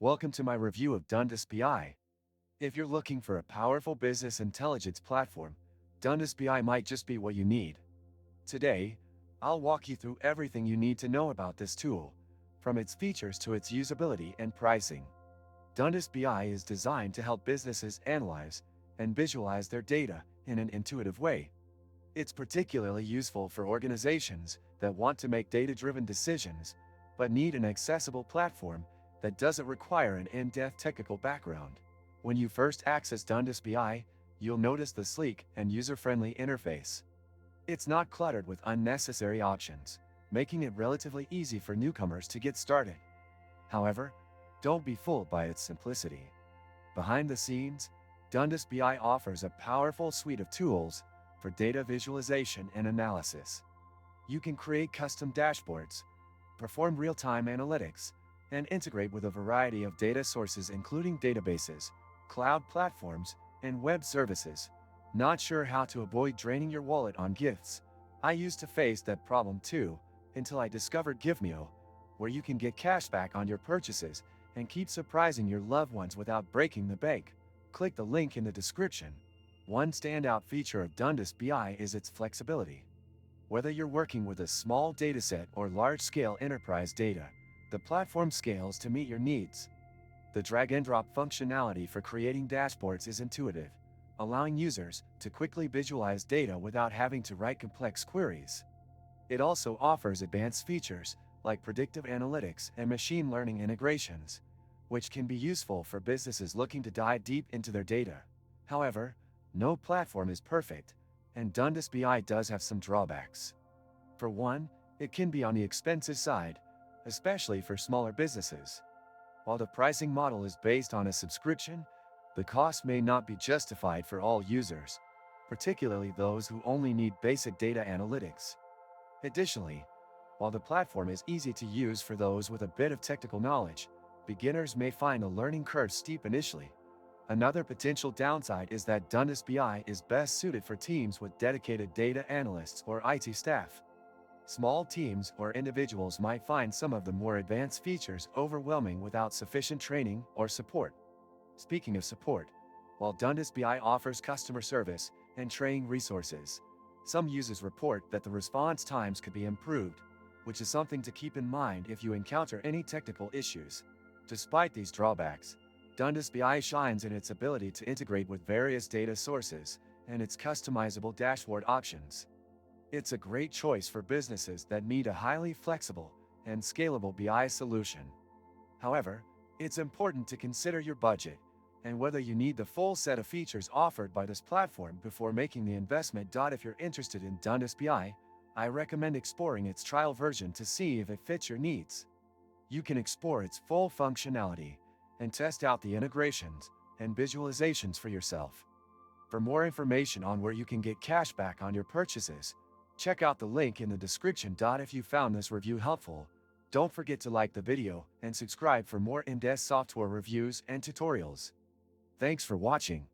Welcome to my review of Dundas BI. If you're looking for a powerful business intelligence platform, Dundas BI might just be what you need. Today, I'll walk you through everything you need to know about this tool, from its features to its usability and pricing. Dundas BI is designed to help businesses analyze and visualize their data in an intuitive way. It's particularly useful for organizations that want to make data-driven decisions, but need an accessible platform that doesn't require an in-depth technical background. When you first access Dundas BI, you'll notice the sleek and user-friendly interface. It's not cluttered with unnecessary options, making it relatively easy for newcomers to get started. However, don't be fooled by its simplicity. Behind the scenes, Dundas BI offers a powerful suite of tools for data visualization and analysis. You can create custom dashboards, perform real-time analytics, and integrate with a variety of data sources including databases, cloud platforms, and web services. Not sure how to avoid draining your wallet on gifts? I used to face that problem too, until I discovered Givemeo, where you can get cash back on your purchases and keep surprising your loved ones without breaking the bank. Click the link in the description. One standout feature of Dundas BI is its flexibility. Whether you're working with a small dataset or large-scale enterprise data, the platform scales to meet your needs. The drag-and-drop functionality for creating dashboards is intuitive, allowing users to quickly visualize data without having to write complex queries. It also offers advanced features like predictive analytics and machine learning integrations, which can be useful for businesses looking to dive deep into their data. However, no platform is perfect, and Dundas BI does have some drawbacks. For one, it can be on the expensive side, especially for smaller businesses. While the pricing model is based on a subscription, the cost may not be justified for all users, particularly those who only need basic data analytics. Additionally, while the platform is easy to use for those with a bit of technical knowledge, beginners may find the learning curve steep initially. Another potential downside is that Dundas BI is best suited for teams with dedicated data analysts or IT staff. Small teams or individuals might find some of the more advanced features overwhelming without sufficient training or support. Speaking of support, while Dundas BI offers customer service and training resources, some users report that the response times could be improved, which is something to keep in mind if you encounter any technical issues. Despite these drawbacks, Dundas BI shines in its ability to integrate with various data sources and its customizable dashboard options. It's a great choice for businesses that need a highly flexible and scalable BI solution. However, it's important to consider your budget and whether you need the full set of features offered by this platform before making the investment. If you're interested in Dundas BI, I recommend exploring its trial version to see if it fits your needs. You can explore its full functionality and test out the integrations and visualizations for yourself. For more information on where you can get cash back on your purchases, check out the link in the description. If you found this review helpful, don't forget to like the video and subscribe for more in-depth software reviews and tutorials. Thanks for watching.